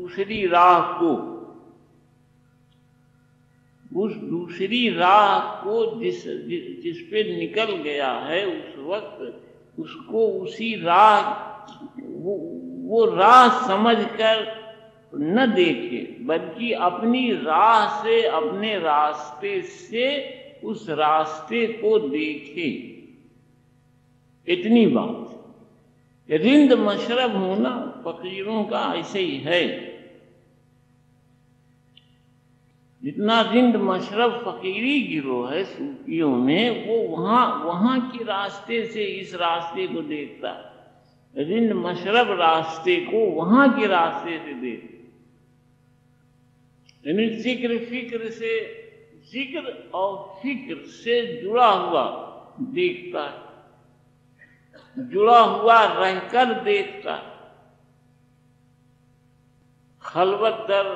दूसरी राह को, उस दूसरी राह को जिस पे निकल गया है उस वक्त उसको उसी राह वो राह समझकर न देखे, बल्कि अपनी राह से, अपने रास्ते से उस रास्ते को देखे। इतनी बात। रिंद मशरब होना फकीरों का ऐसे ही है। जितना रिंद मशरब फकीरी गिरोह है सूफियों में, वो वहां के रास्ते से इस रास्ते को देखता है। रिंद मशरब रास्ते को वहां के रास्ते से देखता, यानी जिक्र और फिक्र से जुड़ा हुआ देखता है, जुड़ा हुआ रहकर देखता है। खलवत दर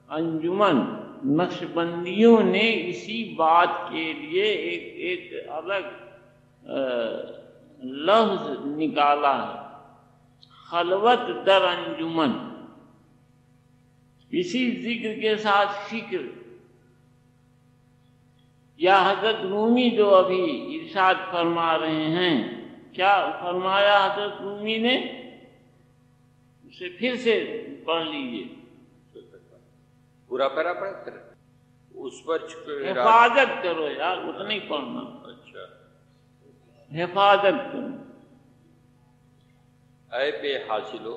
अंजुमन नक्शबंदियों ने इसी बात के लिए एक अलग लफ्ज निकाला है, खलवत दर अंजुमन। इसी जिक्र के साथ फिक्र, या हजरत रूमी जो अभी इरशाद फरमा रहे हैं, क्या फरमाया हजरत रूमी ने, उसे फिर से पढ़ लीजिए। पूरा पैरा पढ़, उस पर हिफाजत करो यार, उतना ही पढ़ना। अच्छा, हिफाजत करो। ऐ बेहासिलो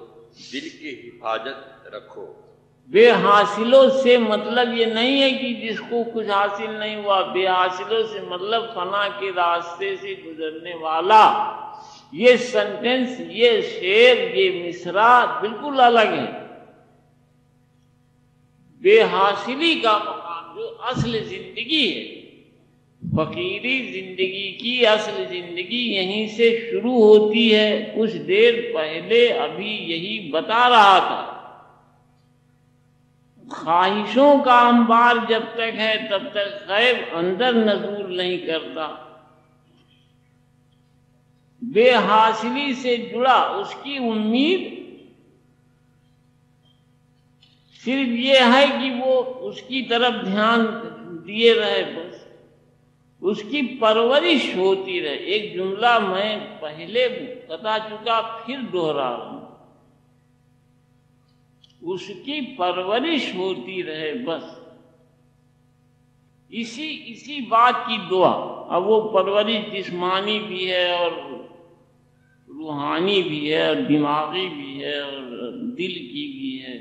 दिल की हिफाजत रखो। बेहासिलों से मतलब ये नहीं है कि जिसको कुछ हासिल नहीं हुआ, बेहासिलों से मतलब फना के रास्ते से गुजरने वाला। ये सेंटेंस, ये शेर, ये मिसरा बिल्कुल अलग है। बेहासिली का मकाम जो असल जिंदगी है, फकीरी जिंदगी की असल जिंदगी यहीं से शुरू होती है। कुछ देर पहले अभी यही बता रहा था। ख्वाहिशों का अंबार जब तक है तब तक गैब अंदर नजूल नहीं करता। बेहासिली से जुड़ा उसकी उम्मीद सिर्फ ये है कि वो उसकी तरफ ध्यान दिए रहे, बस उसकी परवरिश होती रहे। एक जुमला मैं पहले बता चुका, फिर दोहरा रहा हूं, उसकी परवरिश होती रहे बस। इसी बात की दुआ। अब वो परवरिश जिस्मानी भी है और रूहानी भी है और दिमागी भी है और दिल की भी है।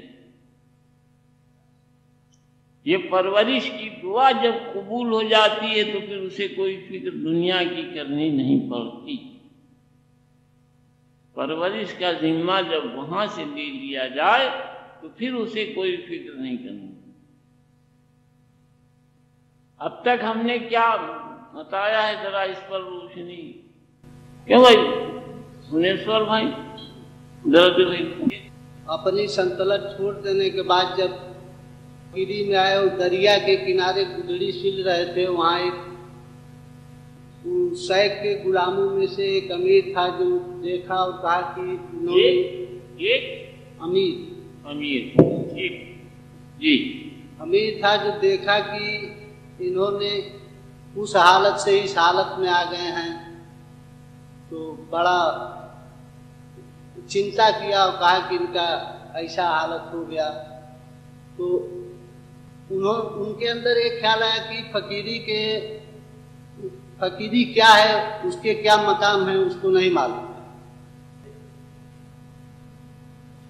ये परवरिश की दुआ जब कबूल हो जाती है तो फिर उसे कोई फिक्र दुनिया की करनी नहीं पड़ती। परवरिश का जिम्मा जब वहां से ले लिया जाए तो फिर उसे कोई फिक्र नहीं करनी। अब तक हमने क्या बताया है, जरा इस पर रोशनी। क्यों भाई भुवनेश्वर भाई, जरा तो भाई। अपनी संतलत छोड़ देने के बाद जब गिरी में आए और दरिया के किनारे गुदड़ी सिल रहे थे, वहां एक सैक के गुलामों में से एक अमीर था जो देखा और कहा कि एक अमीर जी अमीर था जो देखा कि इन्होंने उस हालत से इस हालत में आ गए हैं, तो बड़ा चिंता किया और कहा कि इनका ऐसा हालत हो गया। तो उनके अंदर एक ख्याल आया कि फकीरी क्या है, उसके क्या मकाम है, उसको नहीं मालूम।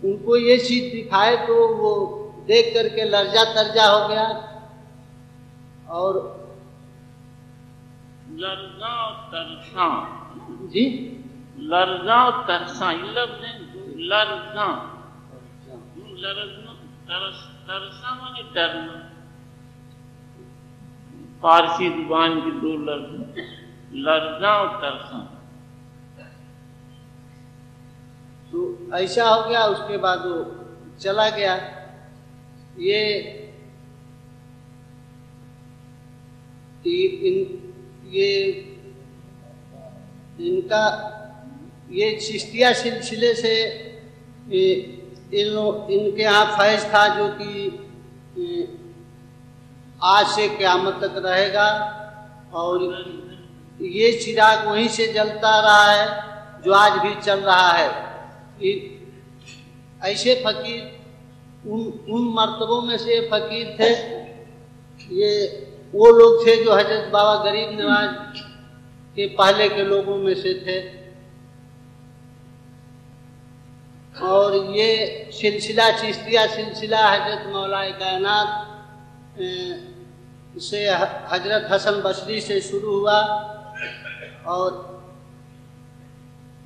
उनको ये चीज दिखाए तो वो देख करके लर्जा तर्जा हो गया। और लर्जा तरसा जी, लर्जा तरसा, लर्जा तरसा माने डरना। फारसी जुबान की दो लफ्ज, लर्जा और तरसा। तो ऐसा हो गया। उसके बाद वो चला गया। इनका ये चिश्तिया सिलसिले से इनके यहाँ फैज था जो कि आज से क़यामत तक रहेगा, और ये चिराग वहीं से जलता रहा है जो आज भी चल रहा है। ऐसे फकीर उन मर्तबों में से फकीर थे। ये वो लोग थे जो हजरत बाबा गरीब नवाज के पहले के लोगों में से थे। और ये सिलसिला चिश्तिया सिलसिला हजरत मौलाए कायनात से हजरत हसन बसरी से शुरू हुआ, और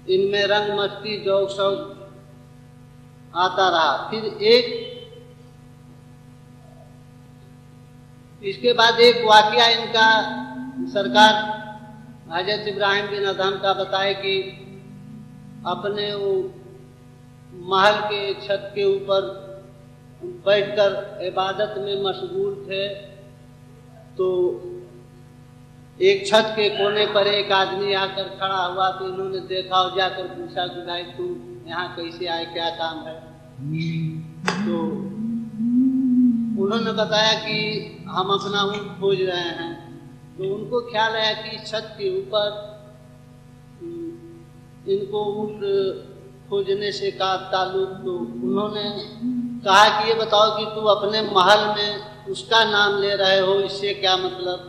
इनमें रंग मस्ती जौक शौक आता रहा। फिर इसके बाद एक वाकया इनका सरकार हजरत इब्राहिम बिन अदहम का बताए कि अपने वो महल के छत के ऊपर बैठकर इबादत में मशगूल थे, तो एक छत के कोने पर एक आदमी आकर खड़ा हुआ, तो इन्होंने देखा और जाकर पूछा कि भाई तुम यहाँ कैसे आए, क्या काम है? तो उन्होंने बताया कि हम अपना ऊँट खोज रहे हैं। तो उनको ख्याल आया कि छत के ऊपर इनको ऊँट खोजने से का ताल्लुक। तो उन्होंने कहा कि ये बताओ कि तू अपने महल में उसका नाम ले रहे हो, इससे क्या मतलब?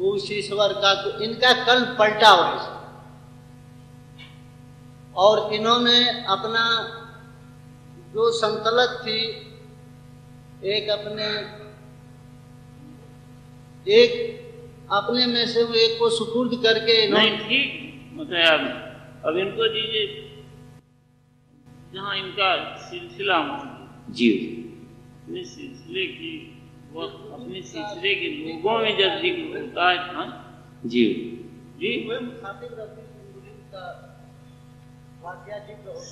उस ईश्वर का। तो इनका कल्ब पलटा वैसे, और इन्होंने अपना जो संतलत थी एक अपने में से वो एक को सुपुर्द करके नहीं ठीक मतलब अब इनको दीजिए जहाँ इनका सिलसिला जी अपने सिलसिले की वो अपने सिलसिले के लोगों में जब जिक्र होता है। हाँ जी जी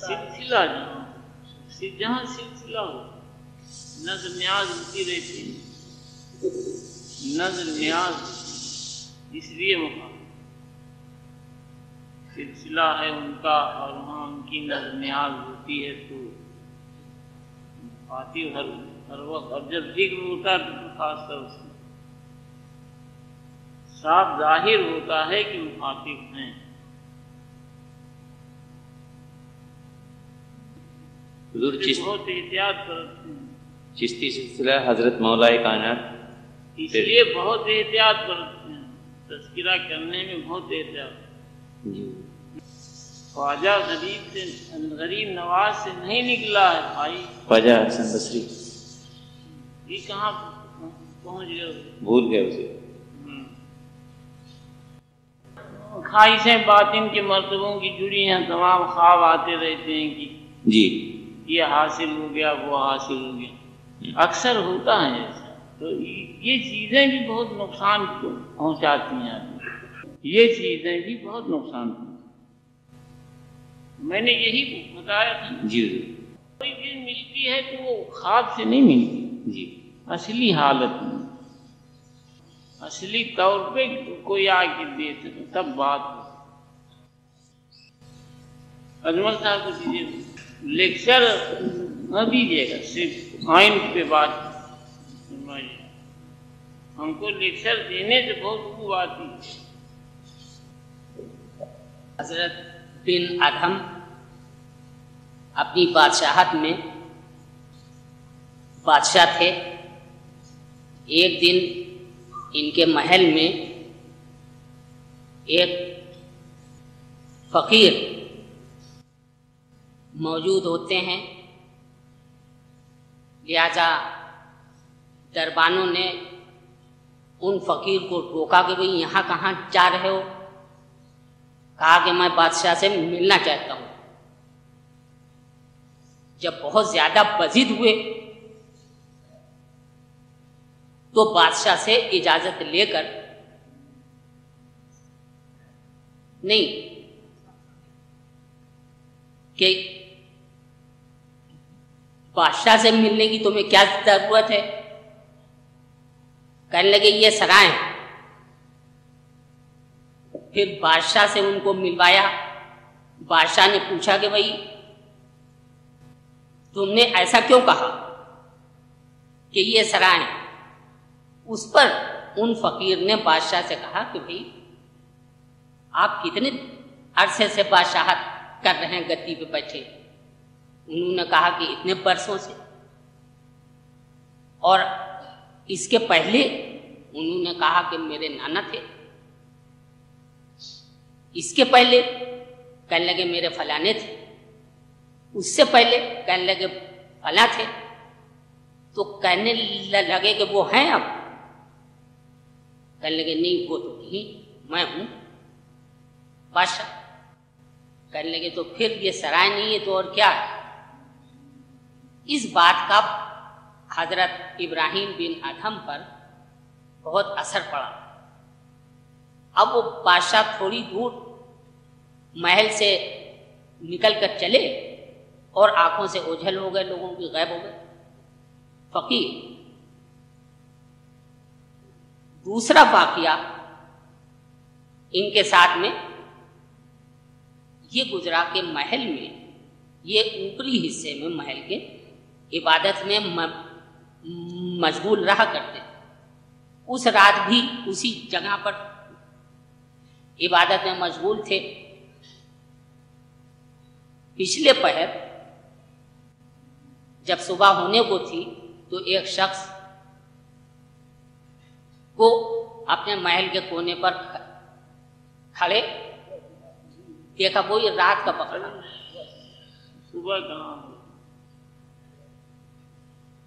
सिलसिला जहाँ सिलसिला हो नज़र न्याज होती रहती है। नज़र न्याज इसलिए मकाम सिलसिला है उनका, और वहाँ उनकी नज़र न्याज होती है तो आती हर वक्त। और जब जिक्र होता है तो खासकर उसमें साफ जाहिर होता है कि मुखातिब हैं। बहुत एहतियात करते हैं। चिश्ती सिलसिला हजरत मौलाए कायनात इसलिए बहुत एहतियात करते हैं, तज़किरा करने में बहुत एहतियात। ख्वाजा गरीब नवाज से नहीं निकला है भाई। ख्वाजा हसन बसरी ये कहाँ पहुँच गए? भूल गए उसे। ख्वाहिशें बातिन के मर्तबों की जुड़ी हैं, तमाम ख्वाब आते रहते हैं कि जी ये हासिल हो गया, वो हासिल हो गया। अक्सर होता है ऐसा। तो ये चीज़ें भी बहुत नुकसान पहुँचाती हैं आदमी। ये चीज़ें भी बहुत नुकसान पहुँचाती। मैंने यही बताया था जी। कोई चीज़ मिलती है तो वो ख्वाब से नहीं मिलती जी, असली हालत में असली तौर पे कोई आके दे तब बात हो। अजमल साहब को दीजिए लेक्चर न दीजिएगा, सिर्फ आइन पे बात। हमको लेक्चर देने से बहुत खूब आती है। हजरत बिन अदहम अपनी बादशाहत में बादशाह थे। एक दिन इनके महल में एक फकीर मौजूद होते हैं। लिहाजा दरबानों ने उन फकीर को रोका कि भाई यहाँ कहाँ जा रहे हो? कहा कि मैं बादशाह से मिलना चाहता हूँ। जब बहुत ज्यादा बजिद हुए तो बादशाह से इजाजत लेकर नहीं कि बादशाह से मिलने की तुम्हें क्या जरूरत है? कहने लगे ये सराय है। फिर बादशाह से उनको मिलवाया। बादशाह ने पूछा कि भाई तुमने ऐसा क्यों कहा कि ये सराय है? उस पर उन फकीर ने बादशाह से कहा कि भाई आप कितने अरसे से बादशाहत कर रहे हैं गद्दी पे बैठे? उन्होंने कहा कि इतने बरसों से। और इसके पहले उन्होंने कहा कि मेरे नाना थे। इसके पहले कहने लगे मेरे फलाने थे। उससे पहले कहने लगे फला थे। तो कहने लगे कि वो हैं अब? कहने लगे नहीं, वो तो नहीं, मैं हूं बादशाह। कहने लगे तो फिर ये सराय नहीं है तो और क्या है? इस बात का हजरत इब्राहिम बिन अदहम पर बहुत असर पड़ा। अब वो बादशाह थोड़ी दूर महल से निकल कर चले और आंखों से ओझल हो गए, लोगों की गायब हो गए फकीर। दूसरा वाकया इनके साथ में ये गुजरा के महल में, ये ऊपरी हिस्से में महल के इबादत में मशगूल रहा करते। उस रात भी उसी जगह पर इबादत में मशगूल थे। पिछले पहर जब सुबह होने को थी तो एक शख्स को अपने महल के कोने पर खड़े देखा। वो ये रात का पकड़ा। सुबह कहाँ?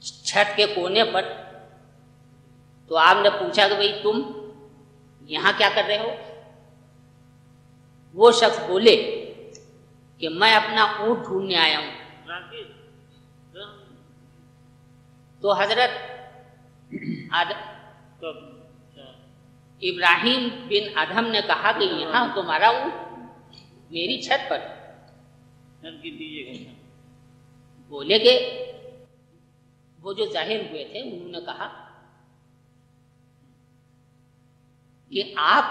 छत के कोने पर। तो आपने पूछा कि भाई तुम यहां क्या कर रहे हो? वो शख्स बोले कि मैं अपना ऊंट ढूंढने आया हूं। तो हजरत इब्राहिम बिन अदहम ने कहा कि यहां तुम्हारा ऊंट मेरी छत पर। बोले कि वो जो जाहिर हुए थे उन्होंने कहा कि आप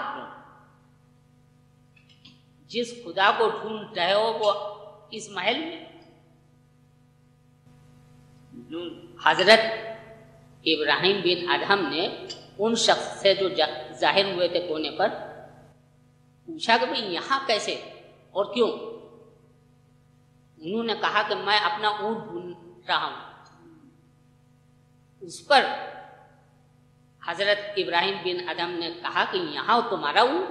जिस खुदा को ढूंढ रहे हो वो इस महल में? हजरत इब्राहिम बिन अदहम ने उन शख्स से जो जाहिर हुए थे कोने पर पूछा कि भाई यहां कैसे और क्यों? उन्होंने कहा कि मैं अपना ऊंट ढूंढ रहा हूं। उस पर हजरत इब्राहिम बिन अदहम ने कहा कि यहां तुम्हारा ऊंट?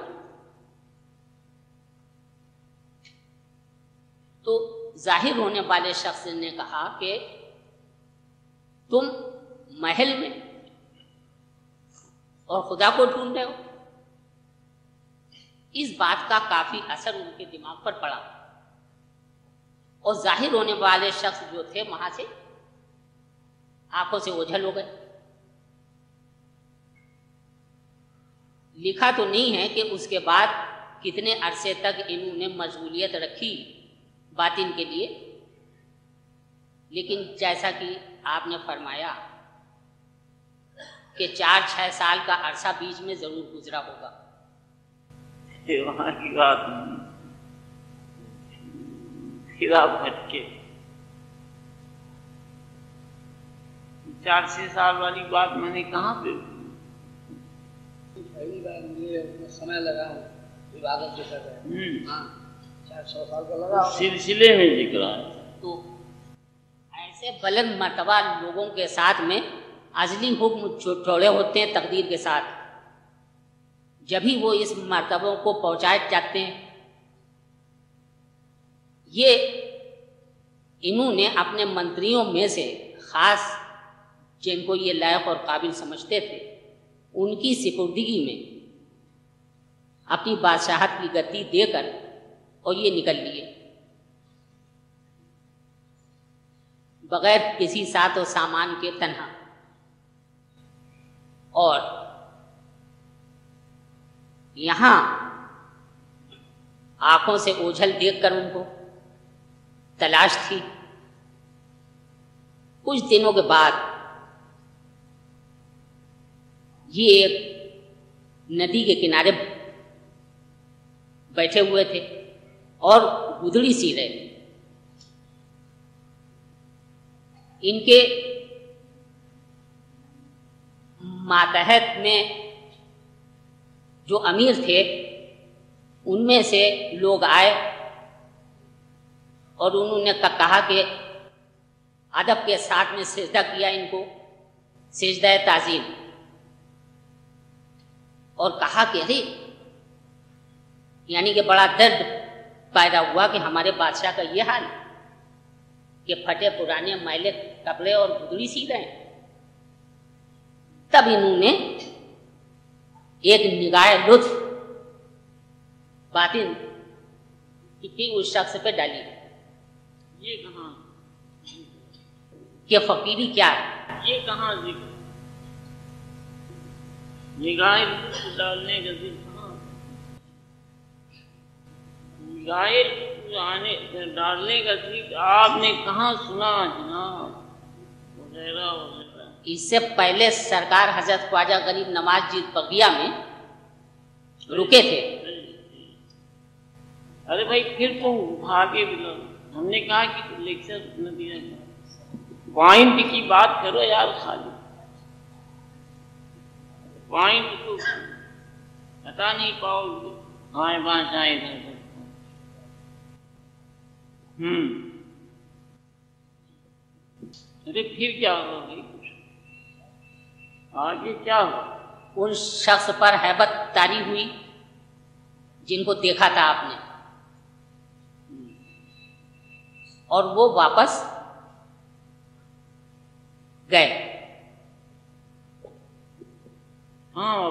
तो जाहिर होने वाले शख्स ने कहा कि तुम महल में और खुदा को ढूंढ रहे हो। इस बात का काफी असर उनके दिमाग पर पड़ा और जाहिर होने वाले शख्स जो थे वहां से आंखों से ओझल हो गए। लिखा तो नहीं है कि उसके बाद कितने अरसे तक इन्होंने मशगूलियत रखी बातिन के लिए, लेकिन जैसा कि आपने फरमाया कि 4-6 साल का अरसा बीच में जरूर गुजरा होगा। वहां की बात नहीं, फिर आप भटके। 4-6 साल वाली बात मैंने कहाँ पे? पहली बार मुझे उसमें समय लगा इबादत के समय। हाँ, 400 साल का लगा सिलसिले में जिक्र है। तो ऐसे बुलंद मर्तबा लोगों के साथ में अजली हुक्म छोड़े होते हैं तकदीर के साथ, जब ही वो इस मर्तबों को पहुंचाए जाते हैं। ये इन्होंने अपने मंत्रियों में से खास जिनको ये लायक और काबिल समझते थे उनकी सिपुर्दगी में अपनी बादशाहत की गद्दी देकर और ये निकल लिए बगैर किसी साथ और सामान के तन्हा। और यहां आंखों से ओझल देखकर उनको तलाश थी। कुछ दिनों के बाद ये एक नदी के किनारे बैठे हुए थे और गुदड़ी सी रहे। इनके मातहत में जो अमीर थे उनमें से लोग आए और उन्होंने कहा कि अदब के साथ में सिजदा किया इनको, सिजदा ताज़ीम, और कहा कि अरे, यानी कि बड़ा दर्द पैदा हुआ कि हमारे बादशाह का ये हाल कि फटे पुराने मैले कपड़े और गुदड़ी सी रहे। तब इन्होंने एक निगाह लुत्फ बातिन की उस शख्स पे डाली। ये कहाँ, कि फकीरी क्या है, ये कहाँ जिक्र, निगाह डालने का जिक्र कहाँ, निगाह डालने का जिक्र आपने कहाँ सुना जनाब, वगैरह वगैरह। इससे पहले सरकार हजरत ख्वाजा गरीब नवाज जी बगिया में रुके थे। अरे भाई फिर तो भागे बिलो, हमने कहा कि लेक्चर न दिया, पॉइंट की बात करो यार, खाली पॉइंट को बता नहीं पाओगे, हाँ भाषा इधर। अरे फिर क्या होगा भाई, कुछ आगे क्या होगा? उन शख्स पर हैबत तारी हुई जिनको देखा था आपने, और वो वापस गए। हाँ,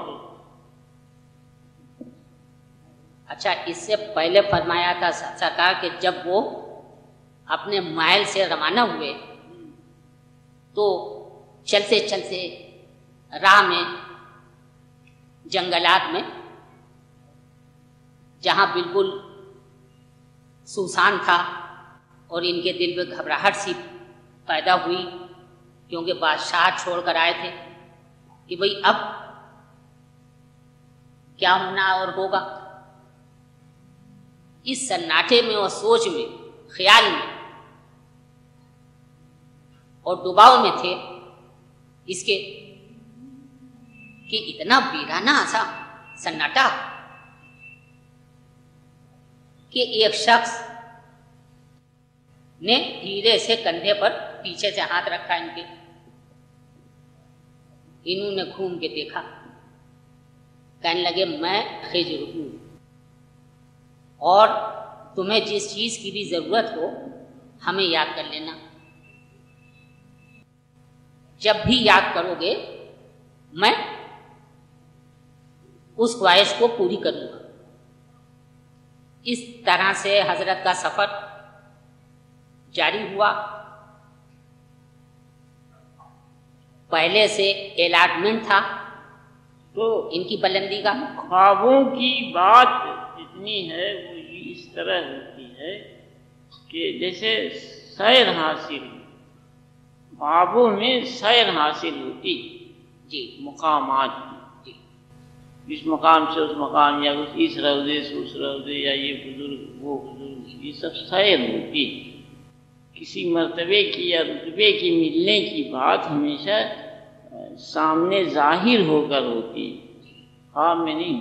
अच्छा, इससे पहले फरमाया था सरकार के जब वो अपने महल से रवाना हुए तो चलते चलते राह में जंगलात में, जहां बिल्कुल सुनसान था और इनके दिल में घबराहट सी पैदा हुई, क्योंकि बादशाह छोड़कर आए थे कि भाई अब क्या होना और होगा। इस सन्नाटे में और सोच में, ख्याल में और डुबाव में थे इसके कि इतना वीराना सा सन्नाटा कि एक शख्स ने धीरे से कंधे पर पीछे से हाथ रखा इनके। इन्होंने घूम के देखा, कहने लगे मैं खिज्र हूं और तुम्हें जिस चीज की भी जरूरत हो हमें याद कर लेना, जब भी याद करोगे मैं उस ख्वाहिश को पूरी करूंगा। इस तरह से हजरत का सफर जारी हुआ। पहले से अलॉटमेंट था तो इनकी बुलंदी का। ख्वाबों की बात इतनी है, वो इस तरह होती है कि जैसे सैर हासिल, ख्वाबों में सैर हासिल होती जी, मुकामात, इस मकाम से उस मकाम, या इस रौदे से उस रौदे, या ये बुजुर्ग वो बुजुर्ग, ये सब सैर होती। किसी मर्तबे की या रुतबे की मिलने की बात हमेशा सामने जाहिर होकर होती, ख्वाब में नहीं।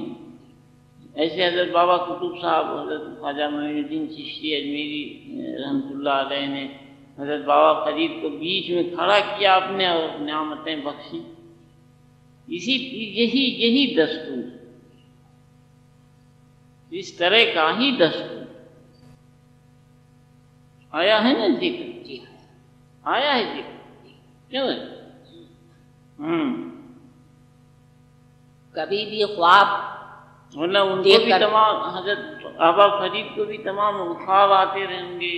ऐसे हजरत बाबा कुतुब साहब, हजरत ख्वाजा मोइनुद्दीन चिश्ती अजमेरी रहमतुल्लाह अलैह ने हजरत बाबा फरीद को बीच में खड़ा किया आपने और नियामतें बख्शी। यही दस्तूर, इस तरह का ही दस्तूर आया है ना जिक्र, जी आया है जिक्र, क्यों है? कभी भी ख्वाब, मतलब उनको भी तमाम, हजरत बाबा फरीद को भी तमाम ख्वाब आते रहेंगे,